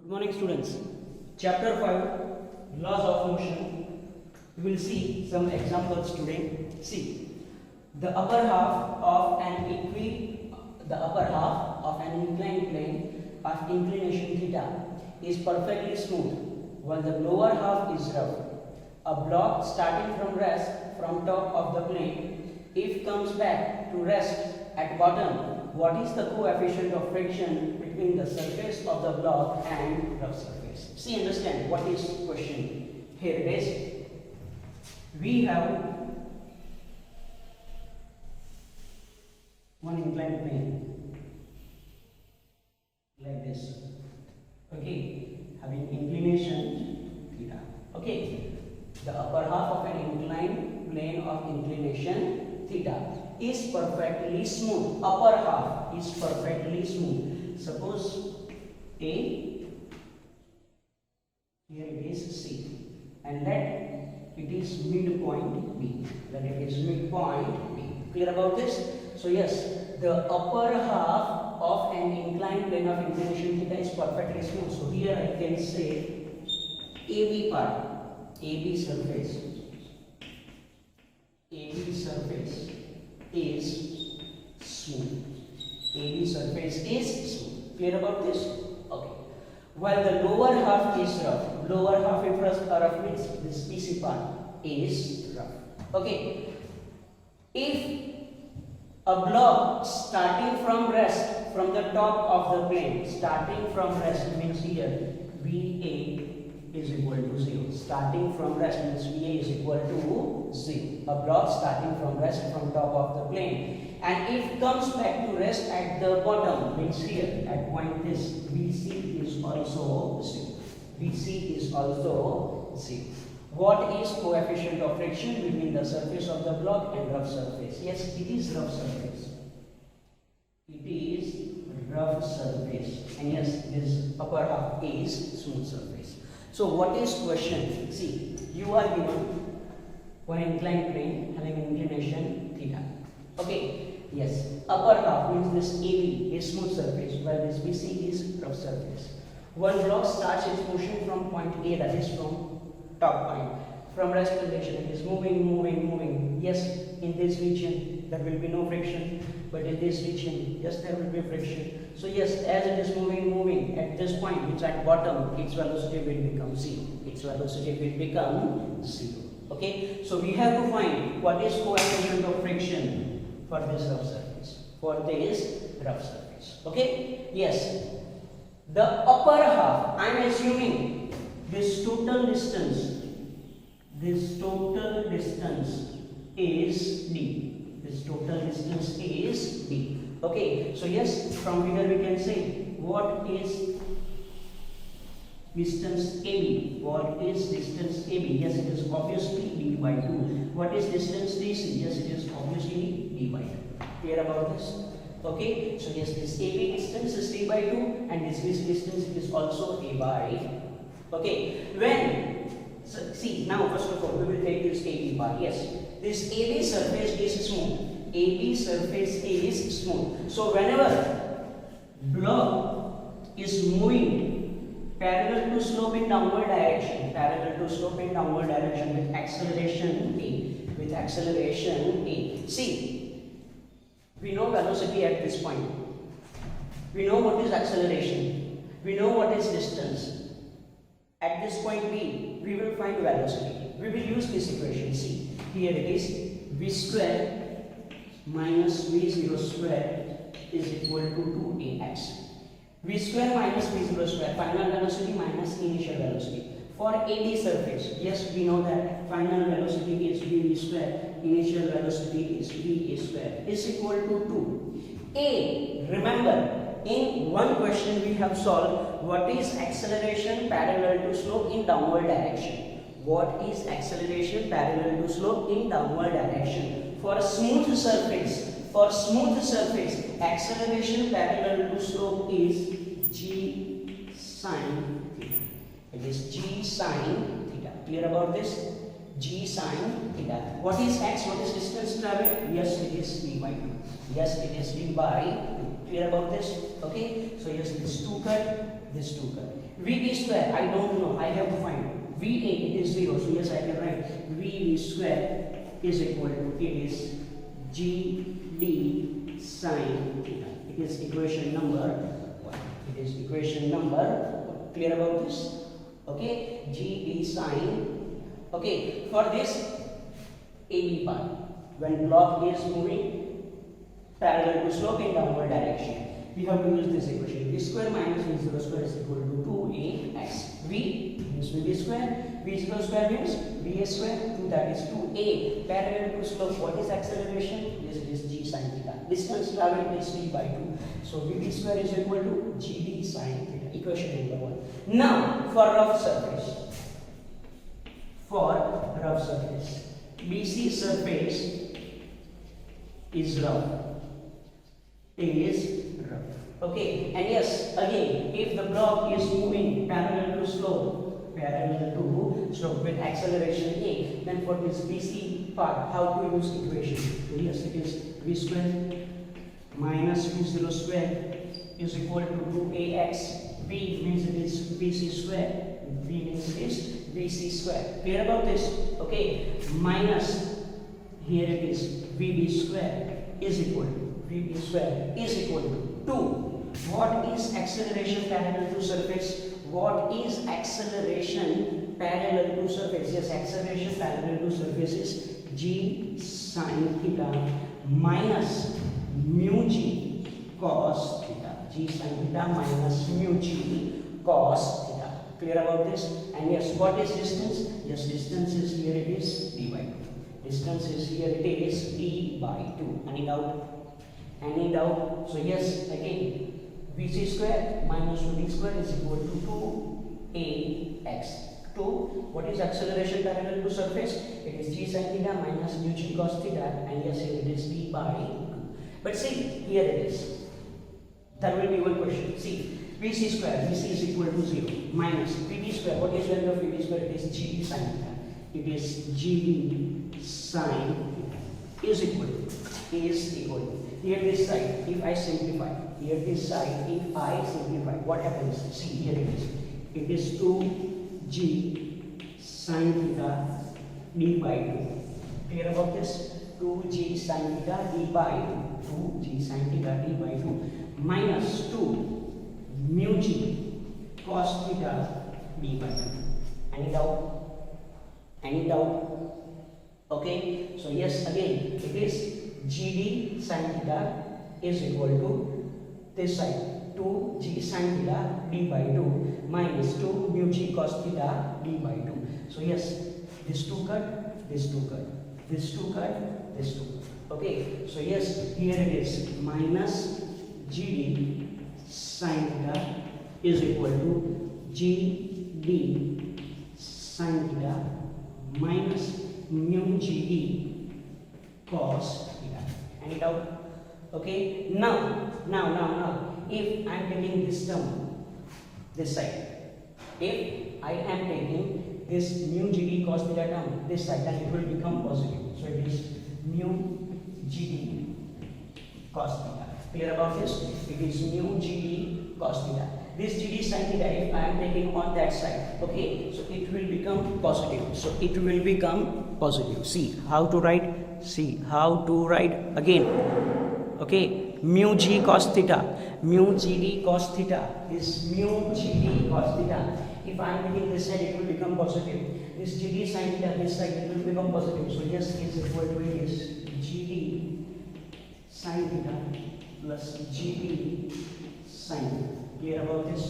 Good morning, students. Chapter 5, Laws of Motion. We will see some examples today. See, the upper half of an inclined plane of inclination theta is perfectly smooth, while the lower half is rough. A block starting from rest from top of the plane, if comes back to rest at bottom, what is the coefficient of friction between the surface of the block and rough surface? See, understand what is question. Here it is. We have one inclined plane like this. Okay, having inclination theta. Okay, the upper half of an inclined plane of inclination theta is perfectly smooth. Upper half is perfectly smooth. Suppose A, here it is C, and let it is midpoint B. Let it is midpoint B. Clear about this? So yes, the upper half of an inclined plane of inclination theta is perfectly smooth. So here I can say AB part, AB surface is smooth. AB surface is smooth. Clear about this? Okay. While the lower half is rough. Lower half if rough means this BC part is rough. Okay. If a block starting from rest from the top of the plane, starting from rest means here VA is equal to 0. Starting from rest means VA is equal to 0. A block starting from rest from top of the plane, and if comes back to rest at the bottom means here at point this VC is also 0. VC is also 0. What is coefficient of friction between the surface of the block and rough surface? Yes, it is rough surface. It is rough surface, and yes, this upper half is smooth surface. So what is question? See, you are given one inclined plane having inclination theta. Okay, yes, upper half means this AB is smooth surface, while this BC is rough surface. One block starts its motion from point A, that is from top point, from rest condition. It is moving. Yes, in this region there will be no friction, but in this region, yes, there will be friction. So yes, as it is moving at this point, which at bottom, its velocity will become 0. Its velocity will become 0. Okay, so we have to find what is coefficient of friction for this rough surface. Okay, yes, the upper half, I am assuming this total distance is D. This total distance is D. Okay, so yes, from here we can say what is distance AB. What is distance AB? Yes, it is obviously D by 2. What is distance DC? Yes, it is obviously D by 2. Clear about this? Okay, so yes, this AB distance is D by 2, and this distance is also A by. Okay, so see, now first of all we will take this AB part. Yes, this AB surface is smooth. AB surface is smooth. So whenever block is moving parallel to slope in downward direction, with acceleration A. See, we know velocity at this point. We know what is acceleration. We know what is distance. At this point B, we will find velocity. We will use this equation. See, here it is v square minus v0 square is equal to 2ax. V square minus v0 square, final velocity minus initial velocity. For AB surface, yes, we know that final velocity is v square, initial velocity is v square, is equal to 2. A, remember, in one question we have solved what is acceleration parallel to slope in downward direction. What is acceleration parallel to slope in downward direction? For a smooth surface, acceleration parallel to slope is g sine theta. It is g sine theta. Clear about this? G sine theta. What is x? What is distance traveled? Yes, it is d by 2. Yes, it is d by 2. Clear about this? Okay. So yes, this 2 का cut, this 2 cut. VB square, I don't know, I have to find. VA, it is 0, so yes, I can write VB square is equal to, it is GD sine theta. It is equation number 1. It is equation number 1. Clear about this? Okay, GD sine. Okay, for this AB part, when block is moving parallel to slope in downward direction, we have to use this equation. V square minus V0 square is equal to 2AX. V means VB square, V0 square means VA square, 2 that is 2A. Parallel to slope, what is acceleration? Yes, it is G sine theta. Distance traveled is d by 2. So VB square is equal to GD sine theta. Equation number 1. Now, for rough surface. For rough surface. BC surface is rough. Okay, and yes, again, if the block is moving parallel to slope with acceleration A, then for this BC part, how to use equation? So yes, it is V square minus V0 square is equal to 2AX. V means it is BC square. V means it is BC square. Clear about this? Okay, minus, here it is VB square is equal to, VB square is equal to 2. What is acceleration parallel to surface? What is acceleration parallel to surface? Yes, acceleration parallel to surface is G sine theta minus mu G cos theta. G sine theta minus mu G cos theta. Clear about this? And yes, what is distance? Yes, distance is here, it is d by 2. Distance is here, it is d by 2. Any doubt? Any doubt? So yes, again, VC square minus 2D square is equal to 2AX. 2, what is acceleration parallel to surface? It is G sin theta minus mu G cos theta, and yes, here it is d by 2. But see, here it is. That will be one question. See, VC square, VC is equal to 0 minus VB square. What is value of VB square? It is GD sin theta. It is GD sin theta is equal to. Here this side, if I simplify, here this side, if I simplify, what happens? See, here it is. It is 2G sin theta d by 2. Clear about this? 2G sin theta d by 2. 2G sin theta d by 2 minus 2 mu G cos theta d by 2. Any doubt? Any doubt? Okay, so yes, again, it is GD sin theta is equal to this side 2G sin theta d by 2 minus 2 mu G cos theta d by 2. So yes, this 2 cut, this 2 cut, this 2 cut, this 2 cut. Okay, so yes, here it is minus GD sin theta is equal to GD sin theta minus mu GD cos theta. Any doubt? Okay, now, if I am taking this term, this side, if I am taking this mu GD cos theta term, this side, then it will become positive. So it is mu GD cos theta. Clear about this? It is mu GD cos theta. This GD sin theta, if I am taking on that side, okay, so it will become positive. So it will become positive. See how to write? See how to write again. Okay, mu G cos theta, mu GD cos theta, this mu GD cos theta. If I am taking this side, it will become positive. This GD sin theta, this side, it will become positive. So yes, is equal to it is GD sin theta plus GD sin theta. Clear about this?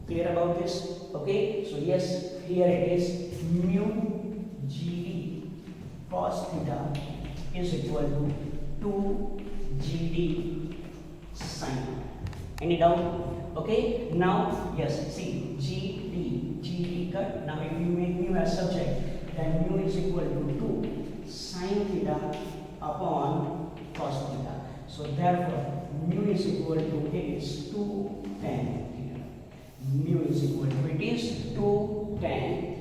Clear about this? Okay, so yes, here it is mu GD cos theta is equal to 2 GD sin theta. Any doubt? Okay, now yes, see GD cut. Now if you make mu as subject, then mu is equal to 2 sin theta upon cos theta. So therefore mu is equal to, it is 2 tan theta. Mu is equal to, it is 2 tan.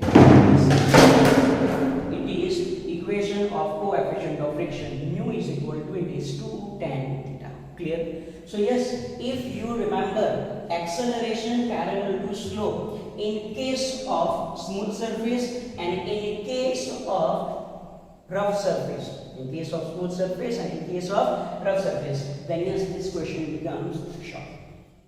It is equation of coefficient of friction. Mu is equal to, it is 2 tan theta. Clear? So yes, if you remember, acceleration parallel to slope in case of smooth surface and in case of rough surface. In case of smooth surface and in case of rough surface, then yes, this question becomes short.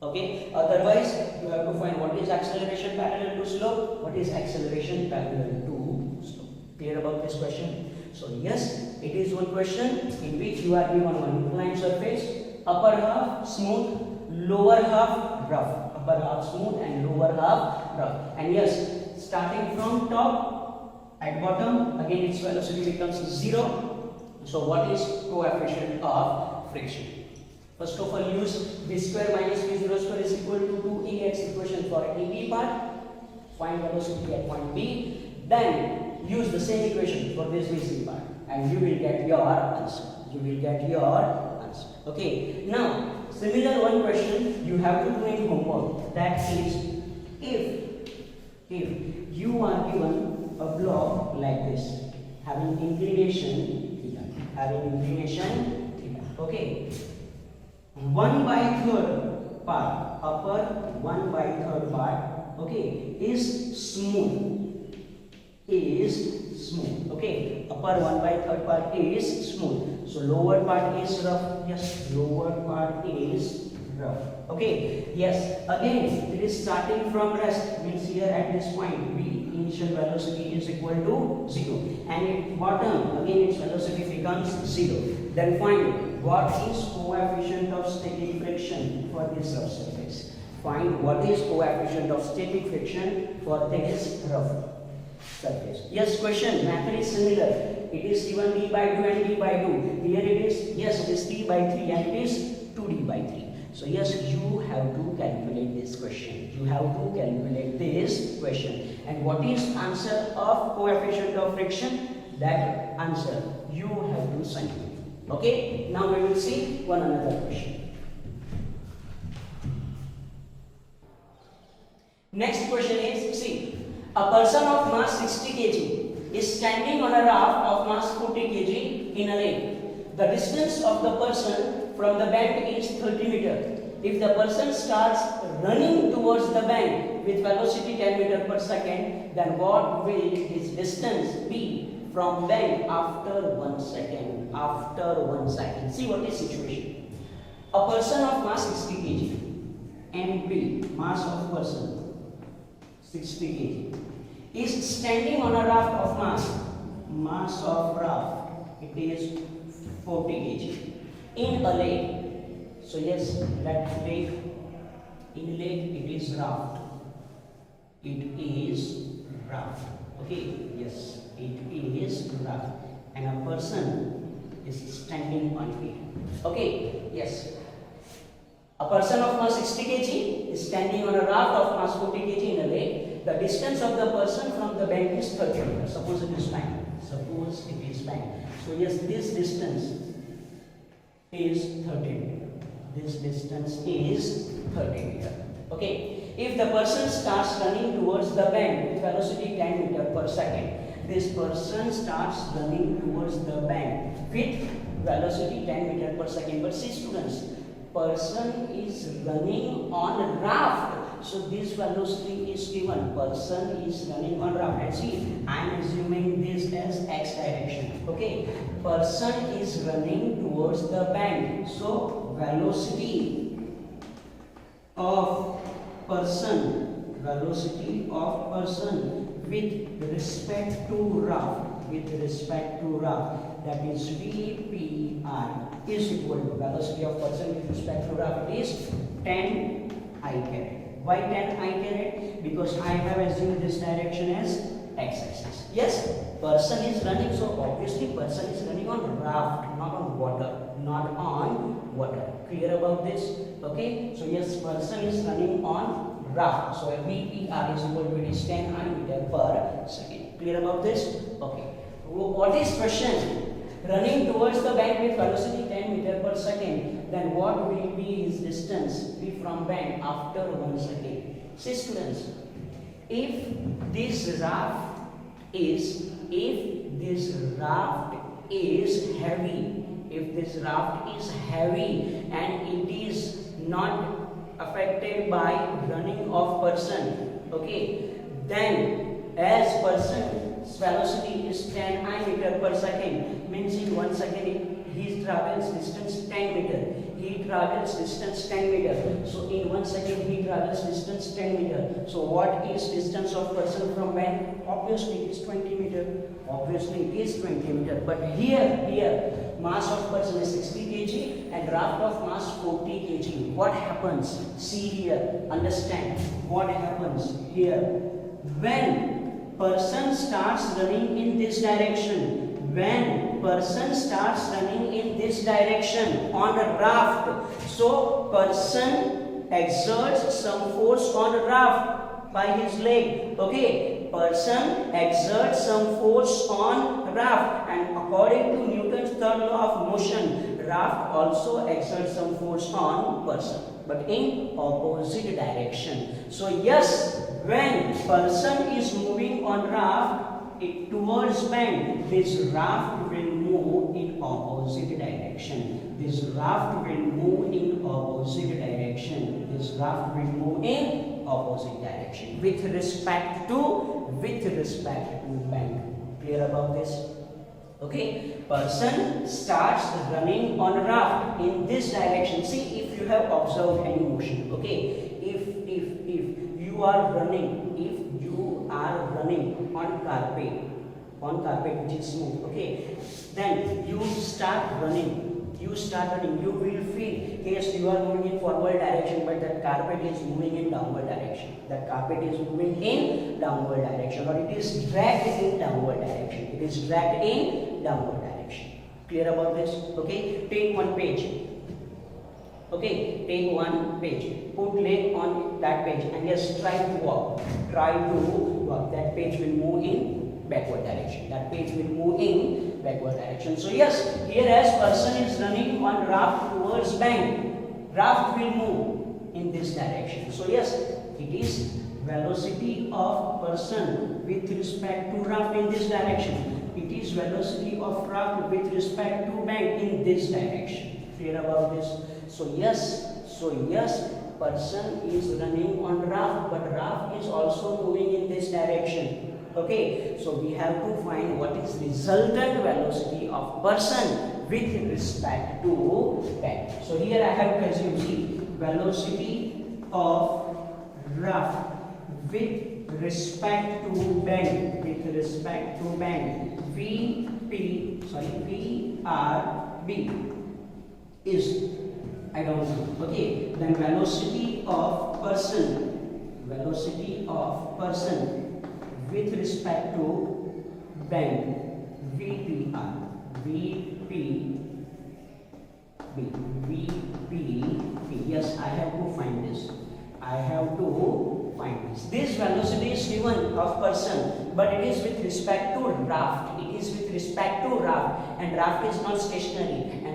Okay, otherwise you have to find what is acceleration parallel to slope, what is acceleration parallel to slope. Clear about this question? So yes, it is one question in which you are given one inclined surface, upper half smooth, lower half rough. Upper half smooth and lower half rough. And yes, starting from top at bottom, again its velocity becomes 0. So what is coefficient of friction? First of all, use v square minus v0 square is equal to 2ax equation for AB part. Find velocity at point B. Then use the same equation for this BC part and you will get your answer. You will get your answer. Okay. Now, similar one question you have to do in homework. That is, if you are given a block like this, having inclination theta, okay, 1/3 part, upper 1/3 part, okay, is smooth, okay, upper 1/3 part is smooth, so lower part is rough. Yes, lower part is rough. Okay, yes, again it is starting from rest, means here at this point v initial velocity is equal to 0 and at bottom again its velocity becomes 0. Then find what is coefficient of static friction for this rough surface. Find what is coefficient of static friction for this rough surface. Yes, question method is similar. It is given d/2 and d/2. Here it is, yes, it is 3/3 and it is 2d/3. So yes, you have to calculate this question. You have to calculate this question. And what is answer of coefficient of friction? That answer you have to send me. Okay, now we will see one another question. Next question is, see, a person of mass 60 kg is standing on a raft of mass 40 kg in a lake. The distance of the person from the bank is 30 meters. If the person starts running towards the bank with velocity 10 meters per second, then what will his distance be from bank after 1 second? After 1 second. See what is situation. A person of mass 60 kg, MP, mass of person 60 kg, is standing on a raft of mass of raft, it is 40 kg, in a lake. So yes, that lake, in lake it is raft. It is raft. Okay, yes, it is raft. And a person is standing on it. Okay, yes. A person of mass 60 kg is standing on a raft of mass 40 kg in a lake. The distance of the person from the bank is 30 meters. Suppose it is bank. Suppose it is bank. So yes, this distance is 30 meters. This distance is 30 meters. Okay. If the person starts running towards the bank with velocity 10 meters per second, this person starts running towards the bank with velocity 10 meters per second. But see students, person is running on raft. So this velocity is given. Person is running on raft. And see, I am assuming this as x direction. Okay. Person is running towards the bank. So velocity of person with respect to raft, that is VPR is equal to velocity of person with respect to raft is 10 I caret. Why 10 I caret? Because I have assumed this direction as x-axis. Yes, person is running, so obviously person is running on raft, not on water. Clear about this? Okay, so yes, person is running on raft. So VPR is equal to, it is 10 I meter per second. Clear about this? Okay. What is question? Running towards the bank with velocity 10 meter per second, then what will be his distance be from bank after 1 second? See students, if this raft is heavy, if this raft is heavy and it is not affected by running of person, okay, then as person's velocity is 10 meter per second, means in 1 second he travels distance 10 meter. He travels distance 10 meter. So in 1 second he travels distance 10 meter. So what is distance of person from bank? Obviously it is 20 meter. Obviously it is 20 meter. But here mass of person is 60 kg and raft of mass 40 kg. What happens? See here. Understand what happens here. When person starts running in this direction, when person starts running in this direction on a raft, so person exerts some force on a raft by his leg, okay, person exerts some force on raft, and according to Newton's third law of motion, raft also exerts some force on person, but in opposite direction. So yes, when person is moving on raft towards bank, this raft will move in opposite direction. This raft will move in opposite direction. This raft will move in opposite direction with respect to bank. Clear about this? Okay, person starts running on raft in this direction. See, if you have observed any motion, okay, if you are running, on carpet which is smooth, okay, then you start running, you will feel, yes, you are moving in forward direction, but that carpet is moving in downward direction, or it is dragged in downward direction, Clear about this? Okay, take one page, put leg on that page and just try to walk, that page will move in backward direction, so yes, here as person is running on raft towards bank, raft will move in this direction, so yes, it is velocity of person with respect to raft in this direction, it is velocity of raft with respect to bank in this direction. Clear about this? So yes, person is running on raft, but raft is also moving in this direction. Okay, so we have to find what is resultant velocity of person with respect to bank. So here I have to assume, see, velocity of raft with respect to bank, VRB is, I don't know, okay, then velocity of person with respect to bank, VP, yes, I have to find this. This velocity is given of person, but it is with respect to raft. And raft is not stationary.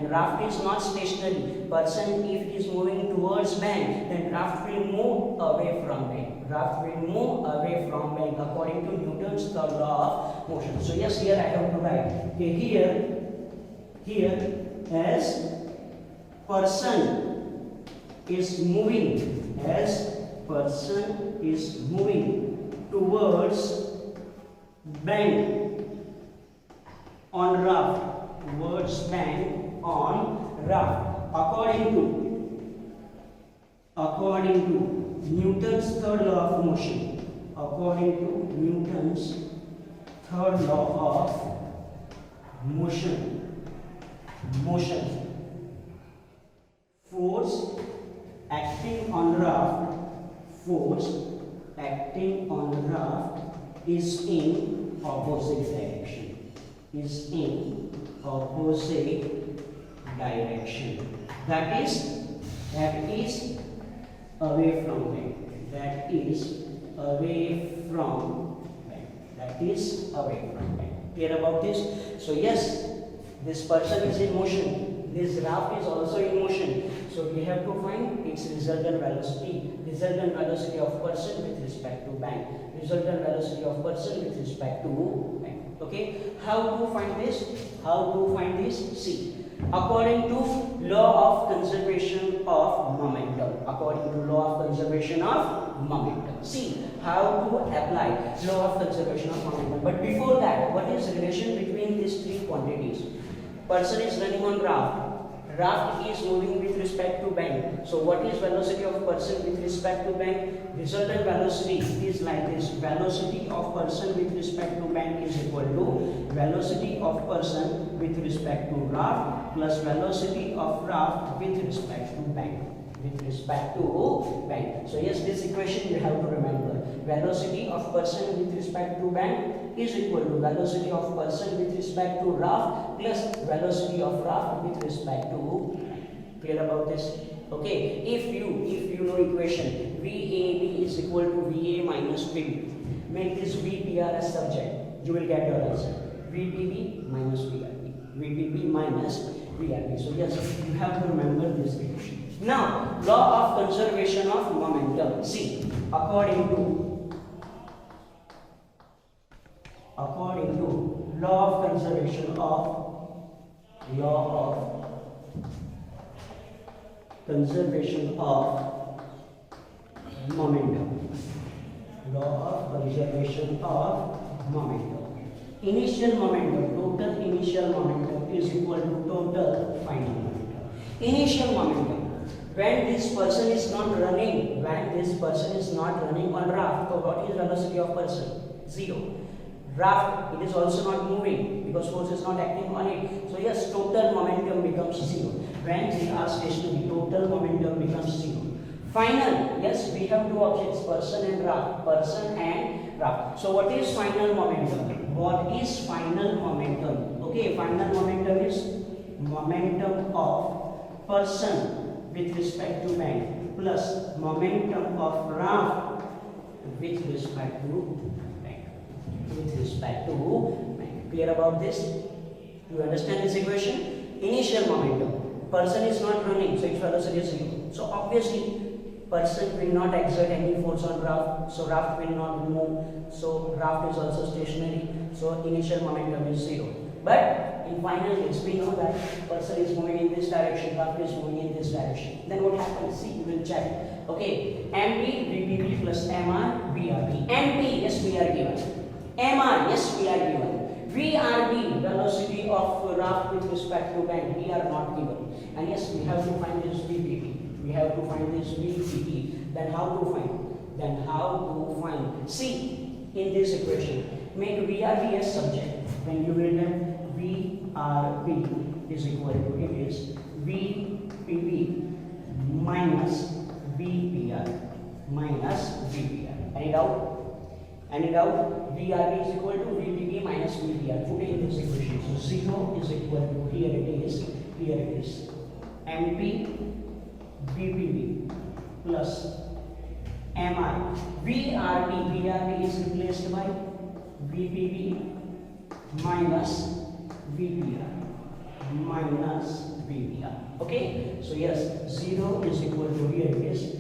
Person, if it is moving towards bank, then raft will move away from bank. According to Newton's third law of motion. So yes, here I have to write. Okay, here as person is moving towards bank on raft, according to Newton's third law of motion, force acting on raft is in opposite direction. That is away from bank. Clear about this? So yes, this person is in motion. This raft is also in motion. So we have to find its resultant velocity of person with respect to bank. Okay, how to find this? See, According to law of conservation of momentum. According to law of conservation of momentum. See how to apply law of conservation of momentum. But before that, what is the relation between these three quantities? Person is running on raft. Raft is moving with respect to bank. So what is velocity of person with respect to bank? Resultant velocity is like this. Velocity of person with respect to bank is equal to velocity of person with respect to raft plus velocity of raft with respect to bank. With respect to bank. So yes, this equation you have to remember. Velocity of person with respect to bank is equal to velocity of person with respect to raft plus velocity of raft with respect to bank. Clear about this? Okay. If you know equation VAB is equal to VA minus VB. Make this VPR as subject. You will get your answer. VPB minus VRB. VPB minus VRB. So yes, you have to remember this equation. Now, law of conservation of momentum. See, according to law of conservation of momentum. Law of conservation of momentum. Initial momentum, total initial momentum is equal to total final momentum. Initial momentum. When this person is not running, on raft, so what is velocity of person? 0. Raft, it is also not moving because force is not acting on it. So yes, total momentum becomes 0. When they are stationary, total momentum becomes 0. Final, yes, we have two objects, person and raft. So what is final momentum? What is final momentum? Okay, final momentum is momentum of person with respect to bank plus momentum of raft with respect to bank. Clear about this? You understand this equation? Initial momentum. Person is not running, so its velocity is 0. So obviously, person will not exert any force on raft, so raft will not move. So raft is also stationary. So initial momentum is 0. But in final case, we know that person is moving in this direction, raft is moving in this direction. Then what happens? See, you will check. Okay, MP, VPB plus MR, VRB. MP, yes, we are given. MR, yes, we are given. VRB, velocity of raft with respect to bank, we are not given. And yes, we have to find this VPB. Then how to find? See, in this equation, make VRB as subject. Then you will have VRB is equal to, it is VPB minus VPR. And it out, VRB is equal to VPB minus VPR. Put in this equation. So 0 is equal to, here it is, MP VPB plus MR. VRB is replaced by VPB minus VPR. Okay, so yes, 0 is equal to, here it is,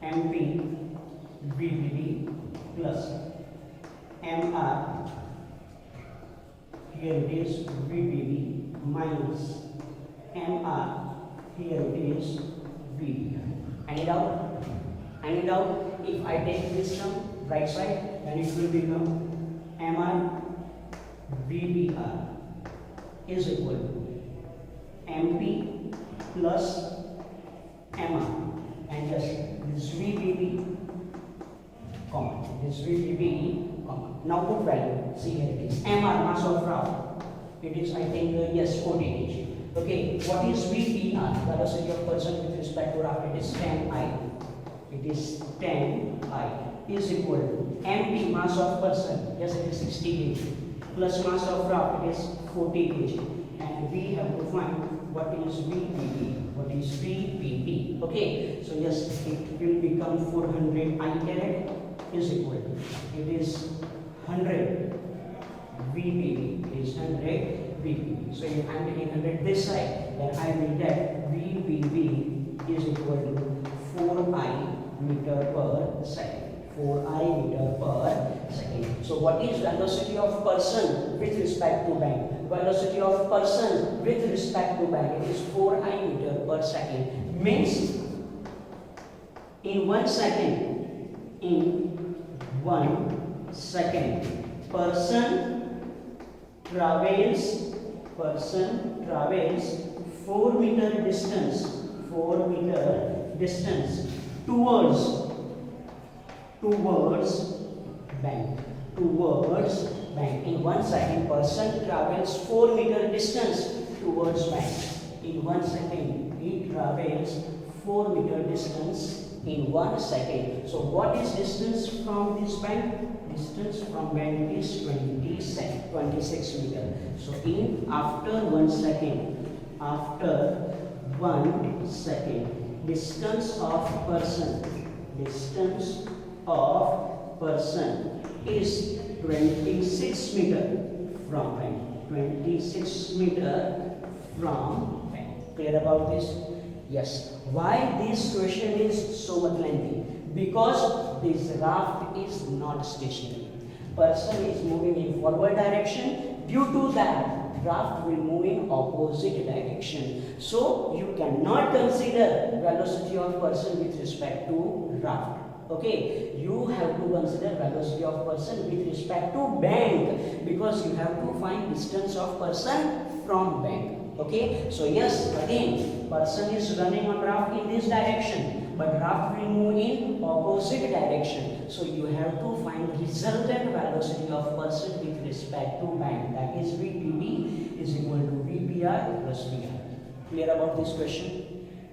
MP VPB plus MR, here it is, VPB minus MR, here it is, VPR. And it out, if I take this term right side, then it will become MR VPR is equal to MP plus MR, and just this VPB common. Now put value. See, here it is. MR, mass of raft. It is, I think, yes, 40 kg. Okay, what is VPR? Velocity of person with respect to raft. It is 10I. Is equal to MP, mass of person. Yes, it is 60 kg. Plus mass of raft. It is 40 kg. And we have to find what is VPB. Okay, so yes, it will become 400 I caret is equal to, it is 100 VPB, is 100 VPB. So if I am taking 100 this side, then I will get VPB is equal to 4I meter per second. So what is velocity of person with respect to bank? velocity of person with respect to bank, it is 4 meter per second. Means in 1 second, person travels 4 meter distance towards bank. In 1 second, person travels 4 meter distance towards bank. In 1 second, he travels 4 meter distance in 1 second. So what is distance from this bank? Distance from bank is 26 meter. So after 1 second, distance of person is 26 meter from bank. 26 meter from bank. Clear about this? Yes. Why this question is so much lengthy? Because this raft is not stationary. Person is moving in forward direction. Due to that, raft will move in opposite direction. So you cannot consider velocity of person with respect to raft. Okay, you have to consider velocity of person with respect to bank, because you have to find distance of person from bank. Okay, so yes, again, person is running on raft in this direction, but raft will move in opposite direction. So you have to find resultant velocity of person with respect to bank. That is VTB is equal to VPR plus VR. Clear about this question?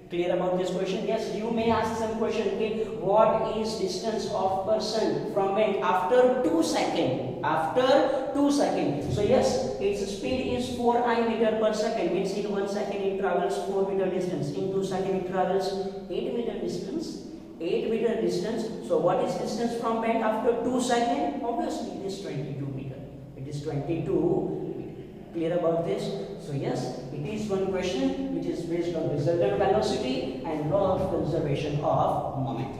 Clear about this question? Yes, you may ask some question. Okay, what is distance of person from bank after 2 seconds? After 2 seconds. So yes, its speed is 4 meter per second. Means in 1 second it travels 4 meter distance. In 2 seconds it travels 8 meter distance. 8 meter distance. So what is distance from bank after 2 seconds? Obviously it is 22 meter. It is 22 meter. Clear about this? So yes, it is one question which is based on resultant velocity and law of conservation of moment.